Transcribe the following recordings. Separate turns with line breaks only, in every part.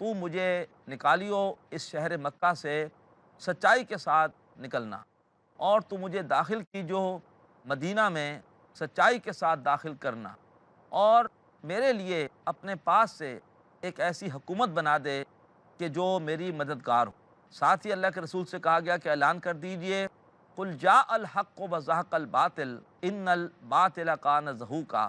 تو مجھے نکالیو اس شہر مکہ سے سچائی کے ساتھ نکلنا، اور تو مجھے داخل کیجو مدینہ میں سچائی کے ساتھ داخل کرنا، اور میرے لیے اپنے پاس سے ایک ایسی حکومت بنا دے کہ جو میری مددگار ہو۔ ساتھ ہی اللہ کے رسول سے کہا گیا کہ اعلان کر دیجئے قل جاء الحق وزہق الباطل ان الباطل کان زہوقا،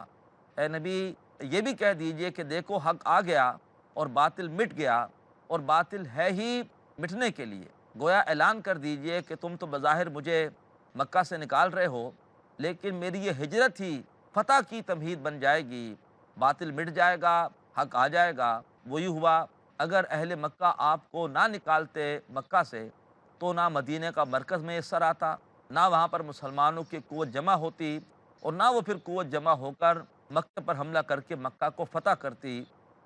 اے نبی یہ بھی کہہ دیجئے کہ دیکھو حق آ گیا اور باطل مٹ گیا، اور باطل ہے ہی مٹنے کے لیے۔ گویا اعلان کر دیجئے کہ تم تو بظاہر مجھے مکہ سے نکال رہے ہو، لیکن میری یہ ہجرت ہی فتح کی تمہید بن جائے گی، باطل مٹ جائے گا، حق آ جائے گا۔ وہی ہوا، اگر اہل مکہ آپ کو نہ نکالتے مکہ سے تو نہ مدینہ کا مرکز میسر آتا، نہ وہاں پر مسلمانوں کی قوت جمع ہوتی، اور نہ وہ پھر قوت جمع ہو کر مکہ پر حملہ کر کے مکہ کو فتح کرتی۔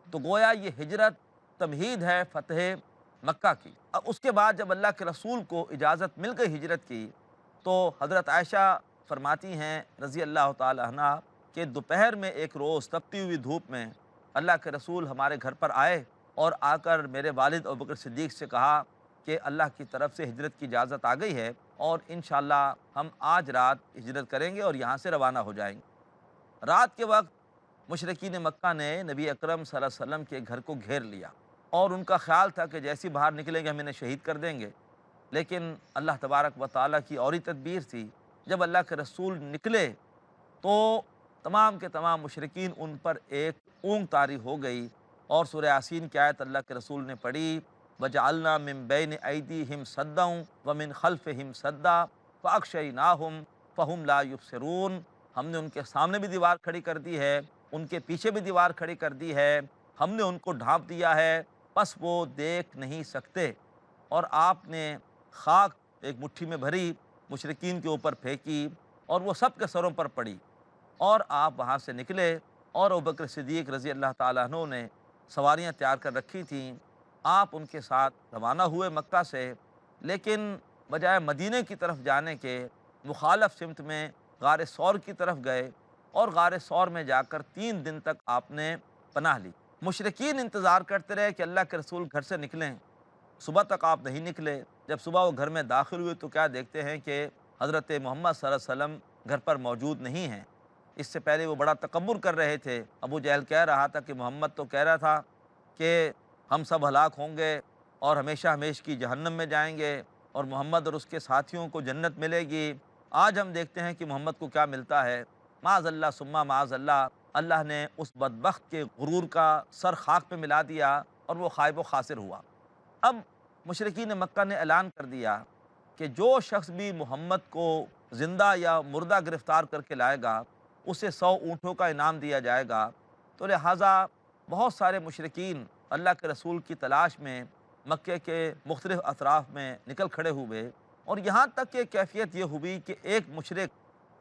تو گویا یہ ہجرت تمہید ہے فتح مکہ کی۔ اب اس کے بعد جب اللہ کے رسول کو اجازت مل گئی ہجرت کی، تو حضرت عائشہ فرماتی ہیں رضی اللہ تعالی عنہ کہ دوپہر میں ایک روز تپتی ہوئی دھوپ میں اللہ کے رسول ہمارے گھر پر آئے، اور آ کر میرے والد ابوبکر صدیق سے کہا کہ اللہ کی طرف سے ہجرت کی اجازت آ گئی ہے، اور انشاءاللہ ہم آج رات ہجرت کریں گے اور یہاں سے روانہ ہو جائیں گے۔ رات کے وقت مشرکین مکہ نے نبی اکرم صلی اللہ علیہ وسلم کے گھر کو گھیر لیا، اور ان کا خیال تھا کہ جیسی باہر نکلیں گے ہم انہیں شہید کر دیں گے، لیکن اللہ تبارک و تعالیٰ کی اور ہی تدبیر تھی۔ جب اللہ کے رسول نکلے تو تمام کے تمام مشرکین ان پر ایک اونگ طاری ہو گئی، اور سورہ یاسین کی آیت اللہ کے رسول نے پڑھی وَجَعَلْنَا مِن بَيْنِ أَيْدِيهِمْ سَدًّا وَمِنْ خَلْفِهِمْ سَدًّا فَأَغْشَيْنَاهُمْ فَهُمْ لَا يُبْصِرُونَ، ہم نے ان کے سامنے بھی دیوار کھڑی کر دی ہے، ان کے پیچھے بھی دیوار کھڑی کر دی ہے، ہم نے ان کو ڈھانپ دیا ہے، پس وہ دیکھ نہیں سکتے۔ اور آپ نے خاک ایک مٹھی میں بھری، مشرکین کے اوپر پھینکی، اور وہ سب کے سروں پر پڑی، اور آپ وہاں سے نکلے، اور ابوبکر صدیق رضی اللہ تعالیٰ عنہ نے سواریاں تیار کر رکھی تھیں، آپ ان کے ساتھ روانہ ہوئے مکہ سے، لیکن بجائے مدینہ کی طرف جانے کے مخالف سمت میں غار ثور کی طرف گئے، اور غار ثور میں جا کر 3 دن تک آپ نے پناہ لی۔ مشرکین انتظار کرتے رہے کہ اللہ کے رسول گھر سے نکلیں، صبح تک آپ نہیں نکلے۔ جب صبح وہ گھر میں داخل ہوئے تو کیا دیکھتے ہیں کہ حضرت محمد صلی اللہ علیہ وسلم گھر پر موجود نہیں ہیں۔ اس سے پہلے وہ بڑا تکبر کر رہے تھے، ابو جہل کہہ رہا تھا کہ محمد تو کہہ رہا تھا کہ ہم سب ہلاک ہوں گے اور ہمیشہ ہمیش کی جہنم میں جائیں گے، اور محمد اور اس کے ساتھیوں کو جنت ملے گی۔ آج ہم دیکھتے ہیں کہ محمد کو کیا ملتا ہے، معاذ اللہ ثم معاذ اللہ، اللہ نے اس بدبخت کے غرور کا سر خاک پہ ملا دیا، اور وہ خائب و خاسر ہوا۔ اب مشرکین مکہ نے اعلان کر دیا کہ جو شخص بھی محمد کو زندہ یا مردہ گرفتار کر کے لائے گا اسے 100 اونٹوں کا انعام دیا جائے گا۔ تو لہٰذا بہت سارے مشرکین اللہ کے رسول کی تلاش میں مکے کے مختلف اطراف میں نکل کھڑے ہوئے، اور یہاں تک کہ کیفیت یہ ہوئی کہ ایک مشرک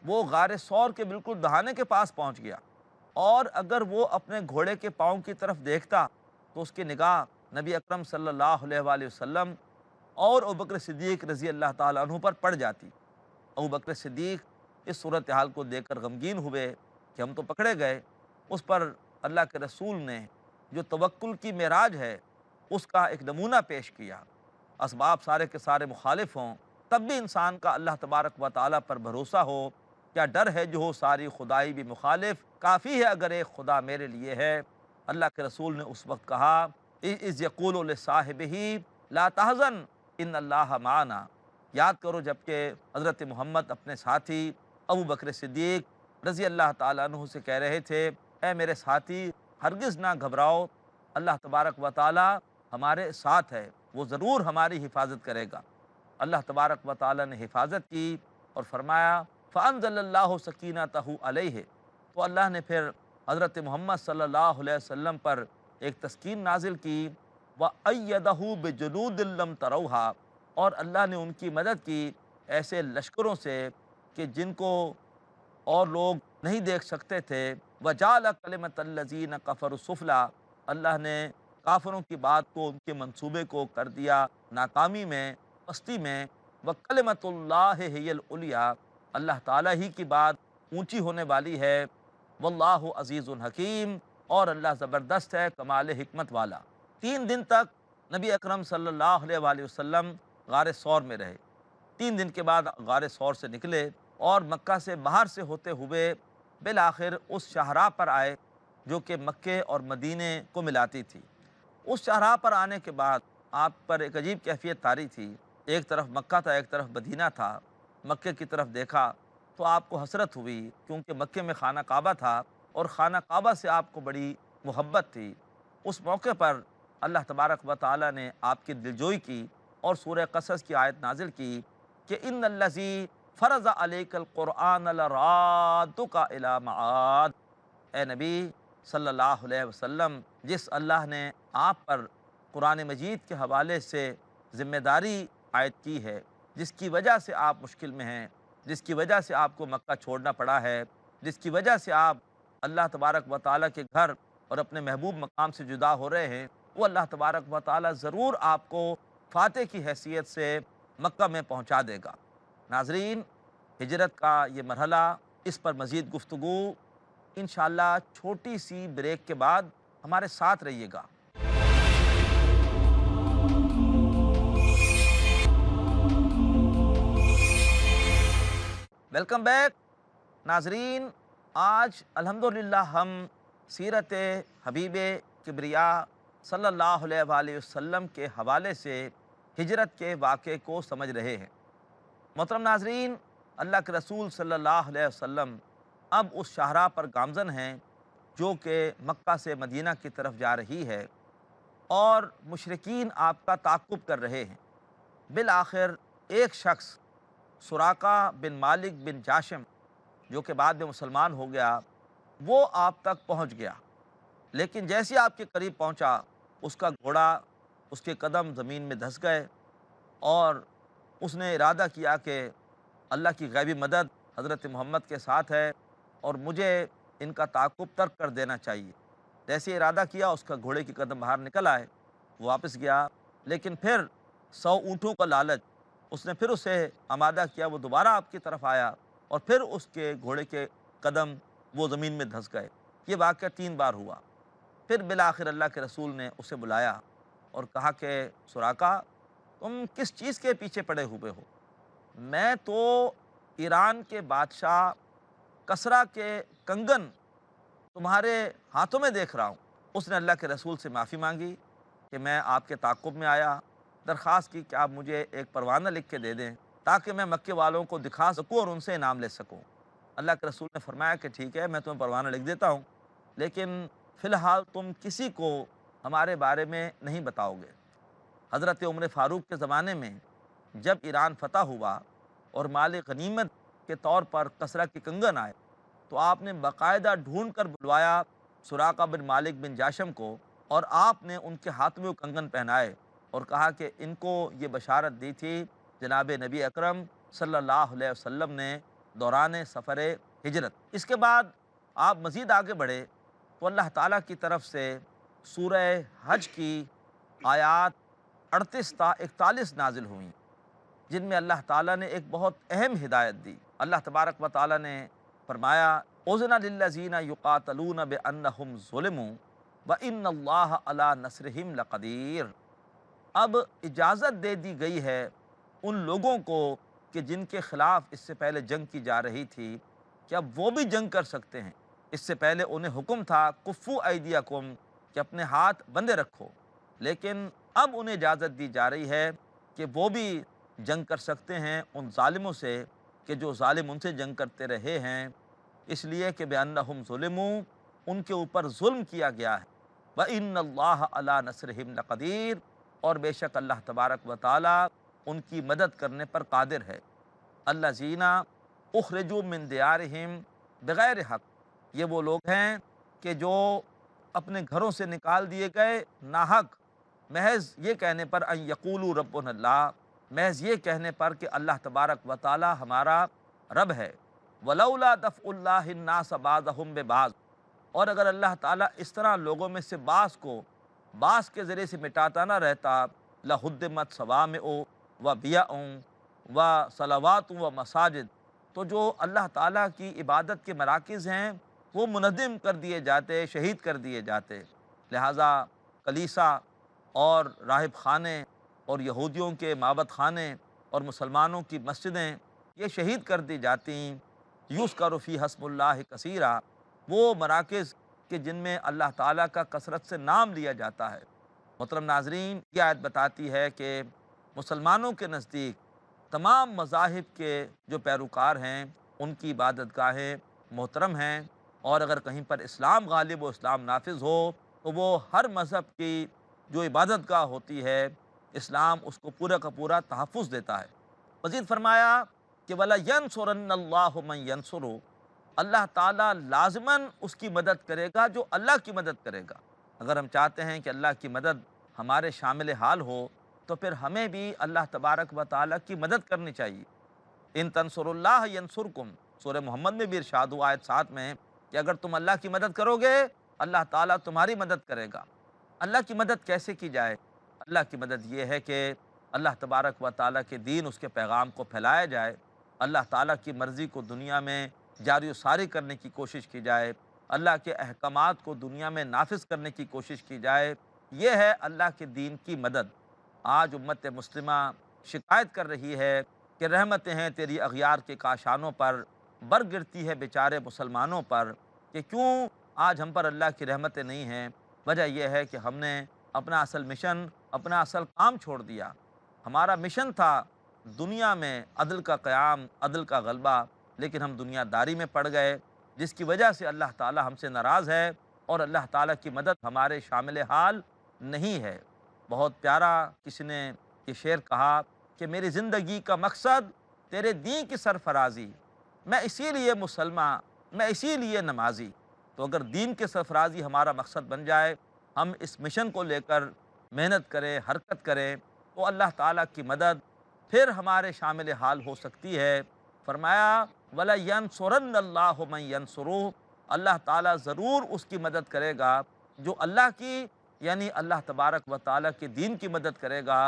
وہ غار ثور کے بالکل دہانے کے پاس پہنچ گیا، اور اگر وہ اپنے گھوڑے کے پاؤں کی طرف دیکھتا تو اس کی نگاہ نبی اکرم صلی اللہ علیہ وآلہ وسلم اور ابوبکر صدیق رضی اللہ تعالیٰ عنہ پر پڑ جاتی۔ ابوبکر صدیق اس صورتحال کو دیکھ کر غمگین ہوئے کہ ہم تو پکڑے گئے۔ اس پر اللہ کے رسول نے جو توکل کی معراج ہے اس کا ایک نمونہ پیش کیا۔ اسباب سارے کے سارے مخالف ہوں تب بھی انسان کا اللہ تبارک و تعالیٰ پر بھروسہ ہو، کیا ڈر ہے جو ہو ساری خدائی بھی مخالف، کافی ہے اگر ایک خدا میرے لیے ہے۔ اللہ کے رسول نے اس وقت کہا اذ یقول لصاحبہ لا تحزن ان اللہ معنا، یاد کرو جب کہ حضرت محمد اپنے ساتھی ابوبکر صدیق رضی اللہ تعالیٰ عنہ سے کہہ رہے تھے اے میرے ساتھی ہرگز نہ گھبراؤ، اللہ تبارک و تعالیٰ ہمارے ساتھ ہے، وہ ضرور ہماری حفاظت کرے گا۔ اللہ تبارک و تعالیٰ نے حفاظت کی اور فرمایا فانزل اللہ سکینتہ علیہ، تو اللہ نے پھر حضرت محمد صلی اللہ علیہ وسلم پر ایک تسکین نازل کی، وَأَيَّدَهُ بِجُنُودٍ لَّمْ تَرَوْهَا، اور اللہ نے ان کی مدد کی ایسے لشکروں سے کہ جن کو اور لوگ نہیں دیکھ سکتے تھے۔ وَجَعَلَ كَلِمَةَ الَّذِينَ كَفَرُوا السُّفْلَىٰ، اللہ نے کافروں کی بات کو، ان کے منصوبے کو کر دیا ناکامی میں، پستی میں۔ وَكَلِمَةُ اللَّهِ هِيَ الْعُلْيَا، اللہ تعالیٰ ہی کی بات اونچی ہونے والی ہے۔ وَاللَّهُ عَزِيزٌ حکیم، اور اللہ زبردست ہے، کمال حکمت والا۔ 3 دن تک نبی اکرم صلی اللہ علیہ وآلہ وسلم غار ثور میں رہے۔ 3 دن کے بعد غار ثور سے نکلے اور مکہ سے باہر سے ہوتے ہوئے بالآخر اس شاہراہ پر آئے جو کہ مکے اور مدینے کو ملاتی تھی۔ اس شاہراہ پر آنے کے بعد آپ پر ایک عجیب کیفیت طاری تھی۔ ایک طرف مکہ تھا، ایک طرف مدینہ تھا۔ مکے کی طرف دیکھا تو آپ کو حسرت ہوئی، کیونکہ مکے میں خانہ کعبہ تھا اور خانہ کعبہ سے آپ کو بڑی محبت تھی۔ اس موقع پر اللہ تبارک و تعالی نے آپ کی دلجوئی کی اور سورہ قصص کی آیت نازل کی کہ ان الذی فرض علیک القرآن لرادک الی معاد۔ اے نبی صلی اللہ علیہ وسلم، جس اللہ نے آپ پر قرآن مجید کے حوالے سے ذمہ داری عائد کی ہے، جس کی وجہ سے آپ مشکل میں ہیں، جس کی وجہ سے آپ کو مکہ چھوڑنا پڑا ہے، جس کی وجہ سے آپ اللہ تبارک و تعالیٰ کے گھر اور اپنے محبوب مقام سے جدا ہو رہے ہیں، وہ اللہ تبارک و تعالیٰ ضرور آپ کو فاتح کی حیثیت سے مکہ میں پہنچا دے گا۔ ناظرین، ہجرت کا یہ مرحلہ، اس پر مزید گفتگو انشاءاللہ چھوٹی سی بریک کے بعد ہمارے ساتھ رہیے گا۔ ویلکم بیک ناظرین، آج الحمدللہ ہم سیرت حبیب کبریا صلی اللہ علیہ وآلہ وسلم کے حوالے سے ہجرت کے واقعے کو سمجھ رہے ہیں۔ محترم ناظرین، اللہ کے رسول صلی اللہ علیہ وسلم اب اس شاہراہ پر گامزن ہیں جو کہ مکہ سے مدینہ کی طرف جا رہی ہے، اور مشرکین آپ کا تعقب کر رہے ہیں۔ بالآخر ایک شخص سراقہ بن مالک بن جاشم، جو کہ بعد میں مسلمان ہو گیا، وہ آپ تک پہنچ گیا، لیکن جیسے آپ کے قریب پہنچا اس کا گھوڑا، اس کے قدم زمین میں دھس گئے، اور اس نے ارادہ کیا کہ اللہ کی غیبی مدد حضرت محمد کے ساتھ ہے اور مجھے ان کا تعاقب ترک کر دینا چاہیے۔ جیسے ارادہ کیا اس کا گھوڑے کے قدم باہر نکل آئے، وہ واپس گیا، لیکن پھر 100 اونٹوں کا لالچ اس نے پھر اسے آمادہ کیا، وہ دوبارہ آپ کی طرف آیا اور پھر اس کے گھوڑے کے قدم وہ زمین میں دھس گئے۔ یہ واقعہ 3 بار ہوا۔ پھر بالآخر اللہ کے رسول نے اسے بلایا اور کہا کہ سراقہ، تم کس چیز کے پیچھے پڑے ہوئے ہو؟ میں تو ایران کے بادشاہ کسریٰ کے کنگن تمہارے ہاتھوں میں دیکھ رہا ہوں۔ اس نے اللہ کے رسول سے معافی مانگی کہ میں آپ کے تعاقب میں آیا، درخواست کی کہ آپ مجھے ایک پروانہ لکھ کے دے دیں تاکہ میں مکے والوں کو دکھا سکوں اور ان سے انعام لے سکوں۔ اللہ کے رسول نے فرمایا کہ ٹھیک ہے، میں تمہیں پروانہ لکھ دیتا ہوں، لیکن فی الحال تم کسی کو ہمارے بارے میں نہیں بتاؤ گے۔ حضرت عمر فاروق کے زمانے میں جب ایران فتح ہوا اور مال غنیمت کے طور پر کسریٰ کے کنگن آئے، تو آپ نے باقاعدہ ڈھونڈ کر بلوایا سراقہ بن مالک بن جاشم کو، اور آپ نے ان کے ہاتھ میں وہ کنگن پہنائے اور کہا کہ ان کو یہ بشارت دی تھی جناب نبی اکرم صلی اللہ علیہ وسلم نے دوران سفر ہجرت۔ اس کے بعد آپ مزید آگے بڑھے تو اللہ تعالیٰ کی طرف سے سورہ حج کی آیات 38 تا 41 نازل ہوئیں، جن میں اللہ تعالیٰ نے ایک بہت اہم ہدایت دی۔ اللہ تبارک و تعالیٰ نے فرمایا اذن للذین یقاتلون بانہم ظلموا وان اللہ علی نصرہم لقدیر۔ اب اجازت دے دی گئی ہے ان لوگوں کو کہ جن کے خلاف اس سے پہلے جنگ کی جا رہی تھی، کہ اب وہ بھی جنگ کر سکتے ہیں۔ اس سے پہلے انہیں حکم تھا کفو ایدیکم، کہ اپنے ہاتھ بندے رکھو، لیکن اب انہیں اجازت دی جا رہی ہے کہ وہ بھی جنگ کر سکتے ہیں ان ظالموں سے کہ جو ظالم ان سے جنگ کرتے رہے ہیں، اس لیے کہ بأنہم ظلموا، ان کے اوپر ظلم کیا گیا ہے، وَإِنَّ اللَّهَ عَلَى نَصْرِهِمْ لَقَدِيرٌ، اور بے شک اللہ تبارک و تعالی ان کی مدد کرنے پر قادر ہے۔ الذین اخرجوا من دیارہم بغیر حق، یہ وہ لوگ ہیں کہ جو اپنے گھروں سے نکال دیے گئے ناحق، محض یہ کہنے پر ان یقولوا ربنا اللہ، محض یہ کہنے پر کہ اللہ تبارک و تعالی ہمارا رب ہے۔ ولولا دفع اللہ الناس بعضهم ببعض، اور اگر اللہ تعالیٰ اس طرح لوگوں میں سے بعض کو بعض کے ذریعے سے مٹاتا نہ رہتا، لہدمت صوامع و بیع و صلوات و مساجد، تو جو اللہ تعالیٰ کی عبادت کے مراکز ہیں وہ منہدم کر دیے جاتے، شہید کر دیے جاتے۔ لہٰذا کلیسا اور راہب خانے اور یہودیوں کے معبد خانے اور مسلمانوں کی مسجدیں یہ شہید کر دی جاتی، یذکر فی حسب اللہ کثیرا، وہ مراکز کہ جن میں اللہ تعالیٰ کا کثرت سے نام لیا جاتا ہے۔ محترم ناظرین، یہ آیت بتاتی ہے کہ مسلمانوں کے نزدیک تمام مذاہب کے جو پیروکار ہیں ان کی عبادت گاہیں محترم ہیں، اور اگر کہیں پر اسلام غالب و اسلام نافذ ہو تو وہ ہر مذہب کی جو عبادت گاہ ہوتی ہے اسلام اس کو پورا کا پورا تحفظ دیتا ہے۔ مزید فرمایا کہ وَلَا يَنْصُرَنَّ اللَّهُ مَن يَنْصُرُهُ، اللہ تعالیٰ لازماً اس کی مدد کرے گا جو اللہ کی مدد کرے گا۔ اگر ہم چاہتے ہیں کہ اللہ کی مدد ہمارے شامل حال ہو تو پھر ہمیں بھی اللہ تبارک و تعالیٰ کی مدد کرنی چاہیے۔ ان تنصر اللہ ینصرکم، سورہ محمد میں بھی ارشاد ہوا آیت 7 میں کہ اگر تم اللہ کی مدد کرو گے اللہ تعالیٰ تمہاری مدد کرے گا۔ اللہ کی مدد کیسے کی جائے؟ اللہ کی مدد یہ ہے کہ اللہ تبارک و تعالیٰ کے دین، اس کے پیغام کو پھیلایا جائے، اللہ تعالیٰ کی مرضی کو دنیا میں جاری و ساری کرنے کی کوشش کی جائے، اللہ کے احکامات کو دنیا میں نافذ کرنے کی کوشش کی جائے۔ یہ ہے اللہ کے دین کی مدد۔ آج امت مسلمہ شکایت کر رہی ہے کہ رحمتیں ہیں تیری اغیار کے کاشانوں پر، بر گرتی ہے بیچارے مسلمانوں پر، کہ کیوں آج ہم پر اللہ کی رحمتیں نہیں ہیں؟ وجہ یہ ہے کہ ہم نے اپنا اصل مشن، اپنا اصل کام چھوڑ دیا۔ ہمارا مشن تھا دنیا میں عدل کا قیام، عدل کا غلبہ، لیکن ہم دنیا داری میں پڑ گئے، جس کی وجہ سے اللہ تعالی ہم سے ناراض ہے اور اللہ تعالیٰ کی مدد ہمارے شامل حال نہیں ہے۔ بہت پیارا کسی نے یہ شعر کہا کہ میری زندگی کا مقصد تیرے دین کی سرفرازی، میں اسی لیے مسلمان، میں اسی لیے نمازی۔ تو اگر دین کے سرفرازی ہمارا مقصد بن جائے، ہم اس مشن کو لے کر محنت کریں، حرکت کریں، تو اللہ تعالیٰ کی مدد پھر ہمارے شامل حال ہو سکتی ہے۔ فرمایا وَلَا يَنْصُرَنَّ اللَّهُ مَن يَنْصُرُهُ، اللہ تعالیٰ ضرور اس کی مدد کرے گا جو اللہ کی، یعنی اللہ تبارک و تعالیٰ کے دین کی مدد کرے گا۔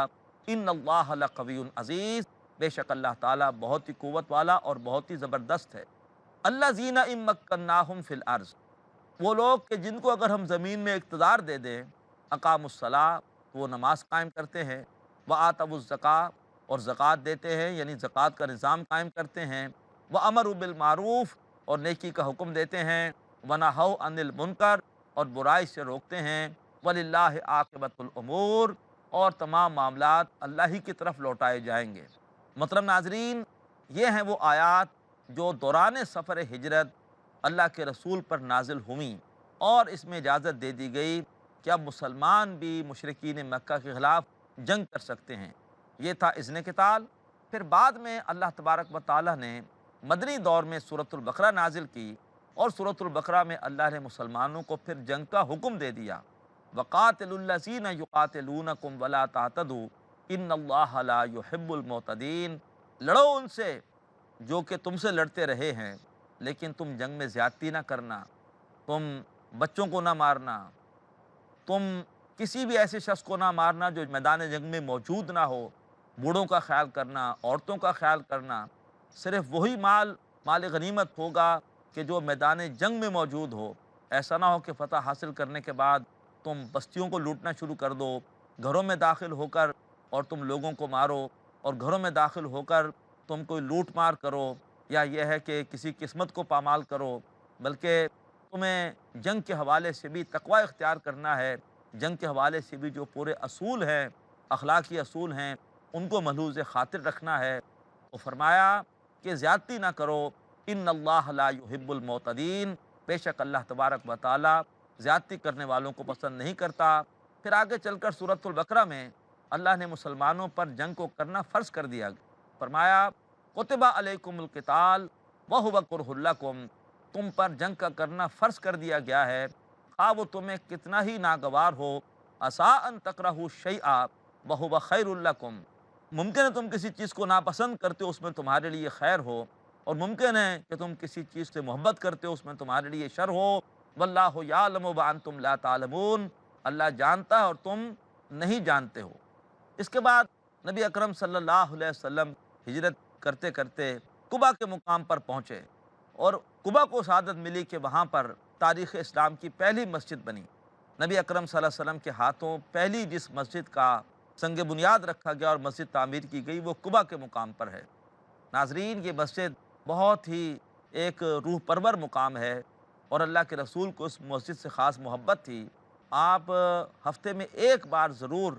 ان اللہ لقوی عزیز، بے شک اللہ تعالیٰ بہت ہی قوت والا اور بہت ہی زبردست ہے۔ الذین ان مکناہم فی الارض، وہ لوگ کہ جن کو اگر ہم زمین میں اقتدار دے دیں، اقاموا الصلاۃ، تو وہ نماز قائم کرتے ہیں، وآتوا الزکوٰۃ، اور زکوٰۃ دیتے ہیں، یعنی زکوٰۃ کا نظام قائم کرتے ہیں، وامروا بالمعروف، اور نیکی کا حکم دیتے ہیں، ونہوا عن المنکر، اور برائی سے روکتے ہیں، وللہ عاقبۃ الامور، اور تمام معاملات اللہ ہی کی طرف لوٹائے جائیں گے۔ محترم ناظرین، یہ ہیں وہ آیات جو دوران سفر ہجرت اللہ کے رسول پر نازل ہوئیں، اور اس میں اجازت دے دی گئی کہ اب مسلمان بھی مشرکین مکہ کے خلاف جنگ کر سکتے ہیں۔ یہ تھا اذن قتال۔ پھر بعد میں اللہ تبارک و تعالیٰ نے مدنی دور میں سورۃ البقرہ نازل کی، اور سورۃ البقرہ میں اللہ نے مسلمانوں کو پھر جنگ کا حکم دے دیا۔ وَقَاتِلُوا الَّذِينَ يُقَاتِلُونَكُمْ وَلَا تَعْتَدُوا إِنَّ اللَّهَ لَا يُحِبُّ الْمُعْتَدِينَ، لڑو ان سے جو کہ تم سے لڑتے رہے ہیں، لیکن تم جنگ میں زیادتی نہ کرنا، تم بچوں کو نہ مارنا، تم کسی بھی ایسے شخص کو نہ مارنا جو میدان جنگ میں موجود نہ ہو، بوڑھوں کا خیال کرنا، عورتوں کا خیال کرنا۔ صرف وہی مال غنیمت ہوگا کہ جو میدان جنگ میں موجود ہو۔ ایسا نہ ہو کہ فتح حاصل کرنے کے بعد تم بستیوں کو لوٹنا شروع کر دو، گھروں میں داخل ہو کر اور تم لوگوں کو مارو، اور گھروں میں داخل ہو کر تم کوئی لوٹ مار کرو، یا یہ ہے کہ کسی قسمت کو پامال کرو، بلکہ تمہیں جنگ کے حوالے سے بھی تقوی اختیار کرنا ہے، جنگ کے حوالے سے بھی جو پورے اصول ہیں، اخلاقی اصول ہیں، ان کو ملحوظ خاطر رکھنا ہے۔ تو فرمایا کہ زیادتی نہ کرو، ان اللہ لا یحب المعتدین، بے شک اللہ تبارک و تعالی زیادتی کرنے والوں کو پسند نہیں کرتا۔ پھر آگے چل کر سورۃ البقرہ میں اللہ نے مسلمانوں پر جنگ کو کرنا فرض کر دیا۔ فرمایا کتب علیکم القتال وہو کرہ لکم، تم پر جنگ کا کرنا فرض کر دیا گیا ہے، خواہ وہ تمہیں کتنا ہی ناگوار ہو۔ عسیٰ ان تکرہوا شیئا وہو خیر لکم، ممکن ہے تم کسی چیز کو ناپسند کرتے ہو، اس میں تمہارے لیے خیر ہو، اور ممکن ہے کہ تم کسی چیز سے محبت کرتے ہو، اس میں تمہارے لیے شر ہو۔ واللہ یعلم وانتم لا تعلمون، اللہ جانتا ہے اور تم نہیں جانتے ہو۔ اس کے بعد نبی اکرم صلی اللہ علیہ وسلم ہجرت کرتے کرتے قبا کے مقام پر پہنچے، اور قبا کو سعادت ملی کہ وہاں پر تاریخ اسلام کی پہلی مسجد بنی۔ نبی اکرم صلی اللہ علیہ وسلم کے ہاتھوں پہلی جس مسجد کا سنگ بنیاد رکھا گیا اور مسجد تعمیر کی گئی وہ قباء کے مقام پر ہے۔ ناظرین، یہ مسجد بہت ہی ایک روح پرور مقام ہے اور اللہ کے رسول کو اس مسجد سے خاص محبت تھی۔ آپ ہفتے میں ایک بار ضرور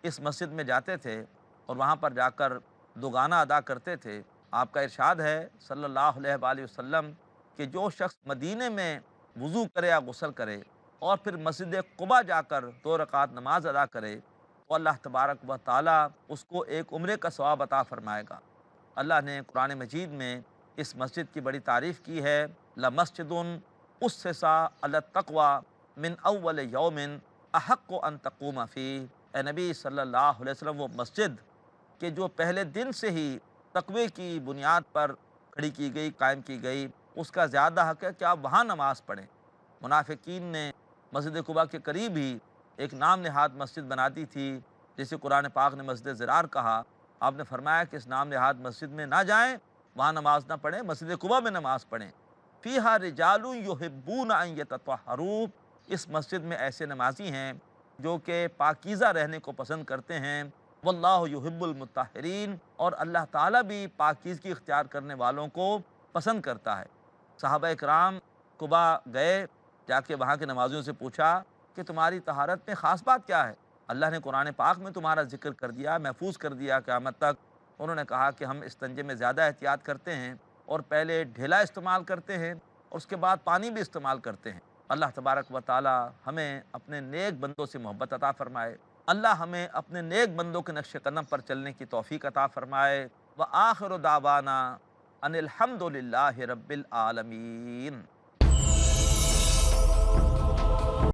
اس مسجد میں جاتے تھے اور وہاں پر جا کر دوگانہ ادا کرتے تھے۔ آپ کا ارشاد ہے صلی اللہ علیہ وآلہ وسلم کہ جو شخص مدینے میں وضو کرے یا غسل کرے اور پھر مسجد قباء جا کر 2 رکعت نماز ادا کرے تو اللہ تبارک و تعالیٰ اس کو ایک عمرے کا ثواب عطا فرمائے گا۔ اللہ نے قرآن مجید میں اس مسجد کی بڑی تعریف کی ہے، لَمَسْجِدٌ أُسِّسَ عَلَى التَّقْوَى مِنْ أَوَّلِ يَوْمٍ أَحَقُّ أَن تَقُومَ فِيهِ۔ اے نبی صلی اللہ علیہ وسلم، وہ مسجد کہ جو پہلے دن سے ہی تقوی کی بنیاد پر کھڑی کی گئی، قائم کی گئی، اس کا زیادہ حق ہے کہ آپ وہاں نماز پڑھیں۔ منافقین نے مسجد قباء کے قریب ہی ایک نام نہاد مسجد بنا دی تھی، جسے قرآن پاک نے مسجد زرار کہا۔ آپ نے فرمایا کہ اس نام نہاد مسجد میں نہ جائیں، وہاں نماز نہ پڑھیں، مسجد قباء میں نماز پڑھیں۔ فیہا رجال یحبون ان یتطہروا، اس مسجد میں ایسے نمازی ہیں جو کہ پاکیزہ رہنے کو پسند کرتے ہیں۔ واللہ یحب المطہرین، اور اللہ تعالیٰ بھی پاکیزگی اختیار کرنے والوں کو پسند کرتا ہے۔ صحابہ اکرام قباء گئے، جا کے وہاں کے نمازیوں سے پوچھا کہ تمہاری طہارت میں خاص بات کیا ہے؟ اللہ نے قرآن پاک میں تمہارا ذکر کر دیا، محفوظ کر دیا قیامت تک۔ انہوں نے کہا کہ ہم استنجے میں زیادہ احتیاط کرتے ہیں اور پہلے ڈھیلا استعمال کرتے ہیں اور اس کے بعد پانی بھی استعمال کرتے ہیں۔ اللہ تبارک و تعالی ہمیں اپنے نیک بندوں سے محبت عطا فرمائے۔ اللہ ہمیں اپنے نیک بندوں کے نقش قدم پر چلنے کی توفیق عطا فرمائے۔ وآخر دعوانا ان الحمد للہ رب العالمین۔